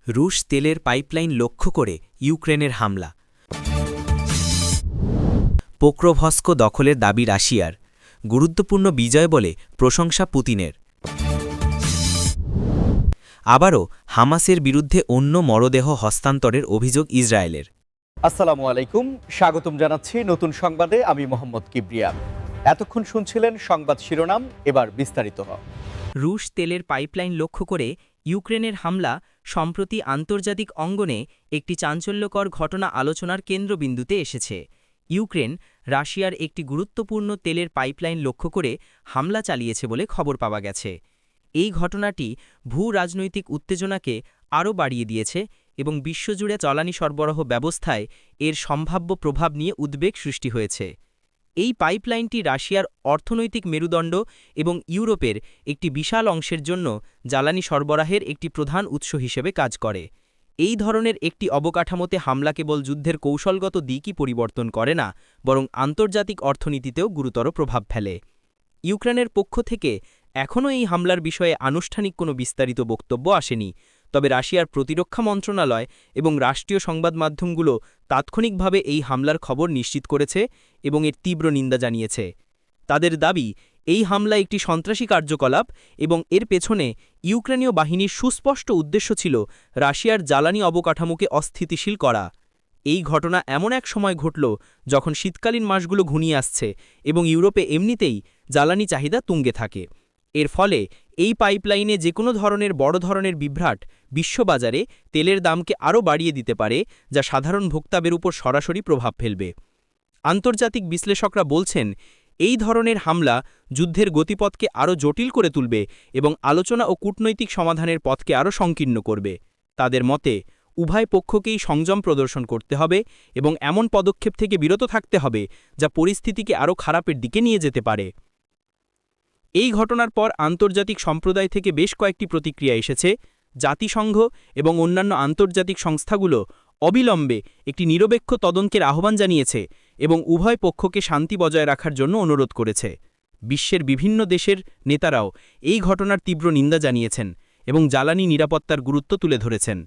রুশ তেলের পাইপলাইন লক্ষ্য করে ইউক্রেনের হামলা। পোক্রোভস্ক দখলের দাবি রাশিয়ার, গুরুত্বপূর্ণ বিজয় বলে প্রশংসা পুতিনের। আবারও হামাসের বিরুদ্ধে অন্য মরদেহ হস্তান্তরের অভিযোগ ইসরায়েলের। আসসালামু আলাইকুম, স্বাগতম জানাচ্ছি নতুন সংবাদে। আমি মোহাম্মদ কিবরিয়া। এতক্ষণ শুনছিলেন সংবাদ শিরোনাম, এবার বিস্তারিত। রুশ তেলের পাইপলাইন লক্ষ্য করে ইউক্রেনের হামলা সম্প্রতি আন্তর্জাতিক অঙ্গনে একটি চাঞ্চল্যকর ঘটনা আলোচনার কেন্দ্রবিন্দুতে এসেছে। ইউক্রেন রাশিয়ার একটি গুরুত্বপূর্ণ তেলের পাইপলাইন লক্ষ্য করে হামলা চালিয়েছে বলে খবর পাওয়া গেছে। এই ঘটনাটি ভূ-রাজনৈতিক উত্তেজনাকে আরও বাড়িয়ে দিয়েছে এবং বিশ্বজুড়ে জ্বালানি সরবরাহ ব্যবস্থায় এর সম্ভাব্য প্রভাব নিয়ে উদ্বেগ সৃষ্টি হয়েছে। এই পাইপলাইনটি রাশিয়ার অর্থনৈতিক মেরুদণ্ড এবং ইউরোপের একটি বিশাল অংশের জন্য জ্বালানি সরবরাহের একটি প্রধান উৎস হিসেবে কাজ করে। এই ধরনের একটি অবকাঠামোতে হামলা কেবল যুদ্ধের কৌশলগত দিকই পরিবর্তন করে না, বরং আন্তর্জাতিক অর্থনীতিতেও গুরুতর প্রভাব ফেলে। ইউক্রেনের পক্ষ থেকে এখনও এই হামলার বিষয়ে আনুষ্ঠানিক কোনো বিস্তারিত বক্তব্য আসেনি, তবে রাশিয়ার প্রতিরক্ষা মন্ত্রণালয় এবং রাষ্ট্রীয় সংবাদ মাধ্যমগুলো তাৎক্ষণিকভাবে এই হামলার খবর নিশ্চিত করেছে এবং এর তীব্র নিন্দা জানিয়েছে। তাদের দাবি, এই হামলা একটি সন্ত্রাসী কার্যকলাপ এবং এর পেছনে ইউক্রেনীয় বাহিনীর সুস্পষ্ট উদ্দেশ্য ছিল রাশিয়ার জ্বালানি অবকাঠামোকে অস্থিতিশীল করা। এই ঘটনা এমন এক সময় ঘটল যখন শীতকালীন মাসগুলো ঘনিয়ে আসছে এবং ইউরোপে এমনিতেই জ্বালানি চাহিদা তুঙ্গে থাকে। এর ফলে এই পাইপলাইনে যে কোনো ধরনের বড় ধরনের বিভ্রাট বিশ্ববাজারে তেলের দামকে আরও বাড়িয়ে দিতে পারে, যা সাধারণ ভোক্তাদের উপর সরাসরি প্রভাব ফেলবে। আন্তর্জাতিক বিশ্লেষকরা বলছেন, এই ধরনের হামলা যুদ্ধের গতিপথকে আরও জটিল করে তুলবে এবং আলোচনা ও কূটনৈতিক সমাধানের পথকে আরও সংকীর্ণ করবে। তাদের মতে, উভয় পক্ষকেই সংযম প্রদর্শন করতে হবে এবং এমন পদক্ষেপ থেকে বিরত থাকতে হবে যা পরিস্থিতিকে আরও খারাপের দিকে নিয়ে যেতে পারে। এই ঘটনার পর আন্তর্জাতিক সম্প্রদায় থেকে বেশ কয়েকটি প্রতিক্রিয়া এসেছে। জাতিসংঘ এবং অন্যান্য আন্তর্জাতিক সংস্থাগুলো অবিলম্বে একটি নিরপেক্ষ তদন্তের আহ্বান জানিয়েছে এবং উভয় পক্ষকে শান্তি বজায় রাখার জন্য অনুরোধ করেছে। বিশ্বের বিভিন্ন দেশের নেতারাও এই ঘটনার তীব্র নিন্দা জানিয়েছেন এবং জ্বালানি নিরাপত্তার গুরুত্ব তুলে ধরেছেন।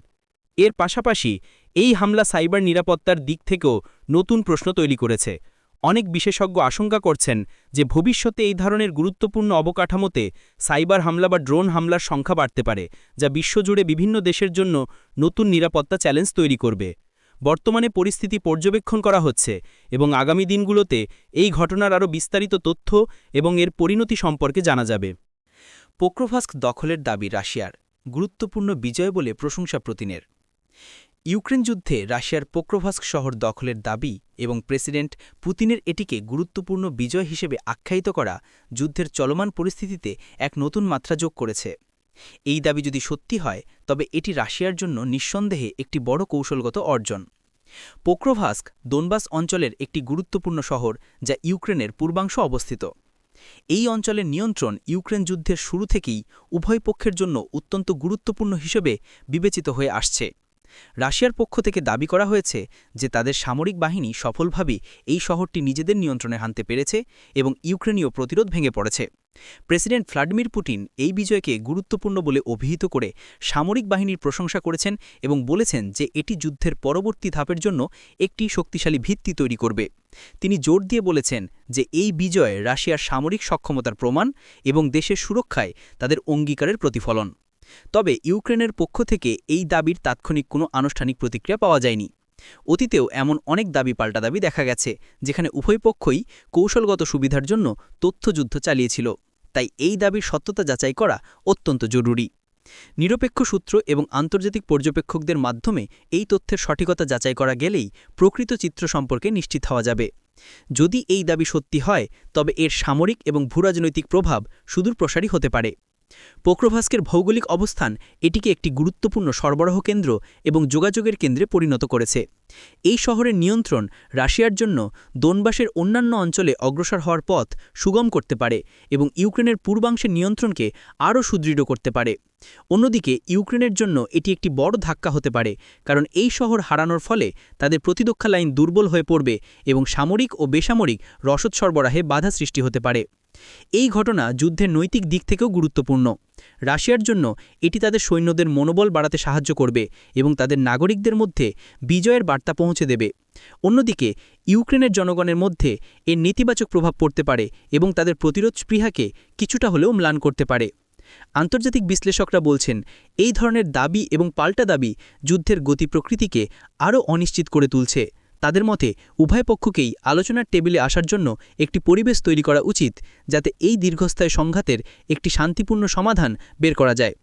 এর পাশাপাশি এই হামলা সাইবার নিরাপত্তার দিক থেকেও নতুন প্রশ্ন তৈরি করেছে। অনেক বিশেষজ্ঞ আশঙ্কা করছেন যে ভবিষ্যতে এই ধরনের গুরুত্বপূর্ণ অবকাঠামোতে সাইবার হামলা বা ড্রোন হামলার সংখ্যা বাড়তে পারে, যা বিশ্বজুড়ে বিভিন্ন দেশের জন্য নতুন নিরাপত্তা চ্যালেঞ্জ তৈরি করবে। বর্তমানে পরিস্থিতি পর্যবেক্ষণ করা হচ্ছে এবং আগামী দিনগুলোতে এই ঘটনার আরও বিস্তারিত তথ্য এবং এর পরিণতি সম্পর্কে জানা যাবে। পোক্রোভস্ক দখলের দাবি রাশিয়ার, গুরুত্বপূর্ণ বিজয় বলে প্রশংসা পুতিনের। ইউক্রেন যুদ্ধে রাশিয়ার পোক্রোভস্ক শহর দখলের দাবি এবং প্রেসিডেন্ট পুতিনের এটিকে গুরুত্বপূর্ণ বিজয় হিসেবে আখ্যায়িত করা যুদ্ধের চলমান পরিস্থিতিতে এক নতুন মাত্রা যোগ করেছে। এই দাবি যদি সত্যি হয়, তবে এটি রাশিয়ার জন্য নিঃসন্দেহে একটি বড় কৌশলগত অর্জন। পোক্রোভস্ক দোনবাস অঞ্চলের একটি গুরুত্বপূর্ণ শহর, যা ইউক্রেনের পূর্বাংশ অবস্থিত। এই অঞ্চলের নিয়ন্ত্রণ ইউক্রেন যুদ্ধের শুরু থেকেই উভয় পক্ষের জন্য অত্যন্ত গুরুত্বপূর্ণ হিসেবে বিবেচিত হয়ে আসছে। রাশিয়ার পক্ষ থেকে দাবি করা হয়েছে যে তাদের সামরিক বাহিনী সফলভাবে এই শহরটি নিজেদের নিয়ন্ত্রণে আনতে পেরেছে এবং ইউক্রেনীয় প্রতিরোধ ভেঙে পড়েছে। প্রেসিডেন্ট ভ্লাদিমির পুতিন এই বিজয়কে গুরুত্বপূর্ণ বলে অভিহিত করে সামরিক বাহিনীর প্রশংসা করেছেন এবং বলেছেন যে এটি যুদ্ধের পরবর্তী ধাপের জন্য একটি শক্তিশালী ভিত্তি তৈরি করবে। তিনি জোর দিয়ে বলেছেন যে এই বিজয় রাশিয়ার সামরিক সক্ষমতার প্রমাণ এবং দেশের সুরক্ষায় তাদের অঙ্গীকারের প্রতিফলন। তবে ইউক্রেনের পক্ষ থেকে এই দাবির তাৎক্ষণিক কোনো আনুষ্ঠানিক প্রতিক্রিয়া পাওয়া যায়নি। অতীতেও এমন অনেক দাবি পাল্টা দাবি দেখা গেছে, যেখানে উভয় পক্ষই কৌশলগত সুবিধার জন্য তথ্যযুদ্ধ চালিয়েছিল। তাই এই দাবির সত্যতা যাচাই করা অত্যন্ত জরুরি। নিরপেক্ষ সূত্র এবং আন্তর্জাতিক পর্যবেক্ষকদের মাধ্যমে এই তথ্যের সঠিকতা যাচাই করা গেলেই প্রকৃত চিত্র সম্পর্কে নিশ্চিত হওয়া যাবে। যদি এই দাবি সত্যি হয়, তবে এর সামরিক এবং ভূরাজনৈতিক প্রভাব সুদূরপ্রসারী হতে পারে। পোক্রোভস্কের ভৌগোলিক অবস্থান এটিকে একটি গুরুত্বপূর্ণ সরবরাহ কেন্দ্র এবং যোগাযোগের কেন্দ্রে পরিণত করেছে। এই শহরের নিয়ন্ত্রণ রাশিয়ার জন্য দোনবাসের অন্যান্য অঞ্চলে অগ্রসর হওয়ার পথ সুগম করতে পারে এবং ইউক্রেনের পূর্বাংশের নিয়ন্ত্রণকে আরও সুদৃঢ় করতে পারে। অন্যদিকে ইউক্রেনের জন্য এটি একটি বড় ধাক্কা হতে পারে, কারণ এই শহর হারানোর ফলে তাদের প্রতিরক্ষা লাইন দুর্বল হয়ে পড়বে এবং সামরিক ও বেসামরিক রসদ সরবরাহে বাধা সৃষ্টি হতে পারে। এই ঘটনা যুদ্ধের নৈতিক দিক থেকেও গুরুত্বপূর্ণ। রাশিয়ার জন্য এটি তাদের সৈন্যদের মনোবল বাড়াতে সাহায্য করবে এবং তাদের নাগরিকদের মধ্যে বিজয়ের বার্তা পৌঁছে দেবে। অন্যদিকে ইউক্রেনের জনগণের মধ্যে এর নেতিবাচক প্রভাব পড়তে পারে এবং তাদের প্রতিরোধ স্পৃহাকে কিছুটা হলেও ম্লান করতে পারে। আন্তর্জাতিক বিশ্লেষকরা বলছেন, এই ধরনের দাবি এবং পাল্টা দাবি যুদ্ধের গতি প্রকৃতিকে আরও অনিশ্চিত করে তুলছে। তাদের মতে উভয় পক্ষকেই আলোচনার টেবিলে আসার জন্য একটি পরিবেশ তৈরি করা উচিত, যাতে এই দীর্ঘস্থায়ী সংঘাতের একটি শান্তিপূর্ণ সমাধান বের করা যায়।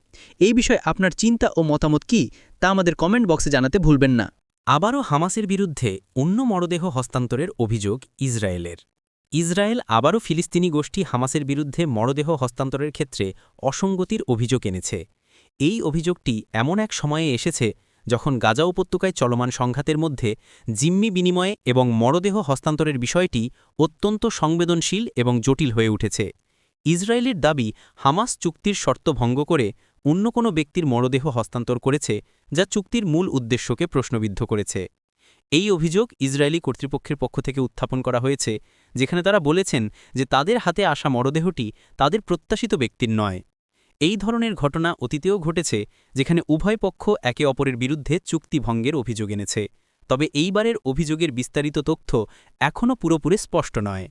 এই বিষয়ে আপনার চিন্তা ও মতামত কী তা আমাদের কমেন্ট বক্সে জানাতে ভুলবেন না। আবারও হামাসের বিরুদ্ধে অন্য মরদেহ হস্তান্তরের অভিযোগ ইসরায়েলের। ইসরায়েল আবারও ফিলিস্তিনি গোষ্ঠী হামাসের বিরুদ্ধে মরদেহ হস্তান্তরের ক্ষেত্রে অসঙ্গতির অভিযোগ এনেছে। এই অভিযোগটি এমন এক সময়ে এসেছে যখন গাজা উপত্যকায় চলমান সংঘাতের মধ্যে জিম্মি বিনিময়ে এবং মরদেহ হস্তান্তরের বিষয়টি অত্যন্ত সংবেদনশীল এবং জটিল হয়ে উঠেছে। ইসরায়েলের দাবি, হামাস চুক্তির শর্ত ভঙ্গ করে অন্য কোনো ব্যক্তির মরদেহ হস্তান্তর করেছে, যা চুক্তির মূল উদ্দেশ্যকে প্রশ্নবিদ্ধ করেছে। এই অভিযোগ ইসরায়েলি কর্তৃপক্ষের পক্ষ থেকে উত্থাপন করা হয়েছে, যেখানে তারা বলেছেন যে তাদের হাতে আসা মরদেহটি তাদের প্রত্যাশিত ব্যক্তির নয়। এই ধরনের ঘটনা অতীতেও ঘটেছে, যেখানে উভয় পক্ষ একে অপরের বিরুদ্ধে চুক্তি ভঙ্গের অভিযোগ এনেছে। তবে এইবারের অভিযোগের বিস্তারিত তথ্য এখনও পুরোপুরি স্পষ্ট নয়।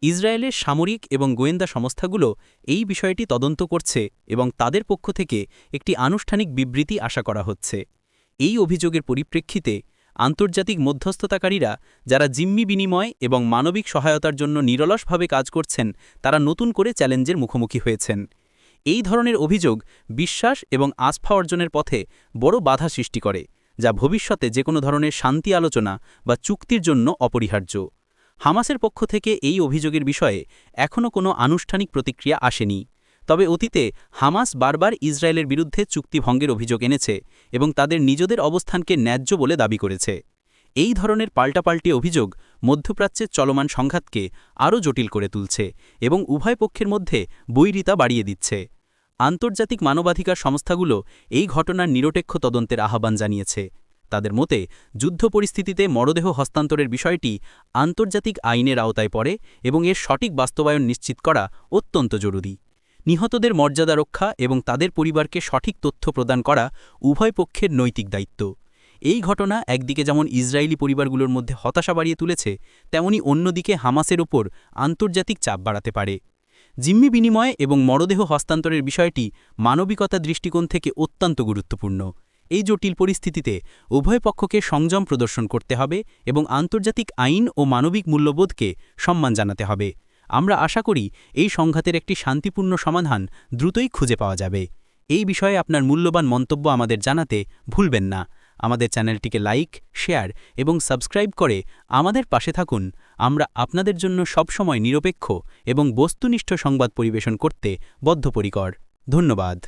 ইসরায়েলের সামরিক এবং গোয়েন্দা সংস্থাগুলো এই বিষয়টি তদন্ত করছে এবং তাদের পক্ষ থেকে একটি আনুষ্ঠানিক বিবৃতি আশা করা হচ্ছে। এই অভিযোগের পরিপ্রেক্ষিতে আন্তর্জাতিক মধ্যস্থতাকারীরা, যারা জিম্মি বিনিময় এবং মানবিক সহায়তার জন্য নিরলসভাবে কাজ করছেন, তারা নতুন করে চ্যালেঞ্জের মুখোমুখি হয়েছেন। এই ধরনের অভিযোগ বিশ্বাস এবং আস্থা অর্জনের পথে বড় বাধা সৃষ্টি করে, যা ভবিষ্যতে যে কোনো ধরনের শান্তি আলোচনা বা চুক্তির জন্য অপরিহার্য। হামাসের পক্ষ থেকে এই অভিযোগের বিষয়ে এখনও কোনো আনুষ্ঠানিক প্রতিক্রিয়া আসেনি। তবে অতীতে হামাস বারবার ইসরায়েলের বিরুদ্ধে চুক্তি ভঙ্গের অভিযোগ এনেছে এবং তাদের নিজেদের অবস্থানকে ন্যায্য বলে দাবি করেছে। এই ধরনের পাল্টাপাল্টি অভিযোগ মধ্যপ্রাচ্যের চলমান সংঘাতকে আরও জটিল করে তুলছে এবং উভয় পক্ষের মধ্যে বৈরিতা বাড়িয়ে দিচ্ছে। আন্তর্জাতিক মানবাধিকার সংস্থাগুলো এই ঘটনার নিরপেক্ষ তদন্তের আহ্বান জানিয়েছে। তাদের মতে, যুদ্ধ পরিস্থিতিতে মরদেহ হস্তান্তরের বিষয়টি আন্তর্জাতিক আইনের আওতায় পড়ে এবং এর সঠিক বাস্তবায়ন নিশ্চিত করা অত্যন্ত জরুরি। নিহতদের মর্যাদা রক্ষা এবং তাদের পরিবারকে সঠিক তথ্য প্রদান করা উভয় পক্ষের নৈতিক দায়িত্ব। এই ঘটনা একদিকে যেমন ইসরায়েলি পরিবারগুলোর মধ্যে হতাশা বাড়িয়ে তুলেছে, তেমনি অন্যদিকে হামাসের ওপর আন্তর্জাতিক চাপ বাড়াতে পারে। জিম্মি বিনিময় এবং মরদেহ হস্তান্তরের বিষয়টি মানবিকতা দৃষ্টিকোণ থেকে অত্যন্ত গুরুত্বপূর্ণ। এই জটিল পরিস্থিতিতে উভয় পক্ষকে সংযম প্রদর্শন করতে হবে এবং আন্তর্জাতিক আইন ও মানবিক মূল্যবোধকে সম্মান জানাতে হবে। আমরা আশা করি এই সংঘাতের একটি শান্তিপূর্ণ সমাধান দ্রুতই খুঁজে পাওয়া যাবে। এই বিষয়ে আপনার মূল্যবান মন্তব্য আমাদের জানাতে ভুলবেন না। আমাদের চ্যানেলটিকে লাইক, শেয়ার এবং সাবস্ক্রাইব করে আমাদের পাশে থাকুন। আমরা আপনাদের জন্য সবসময় নিরপেক্ষ এবং বস্তুনিষ্ঠ সংবাদ পরিবেশন করতে বদ্ধপরিকর। ধন্যবাদ।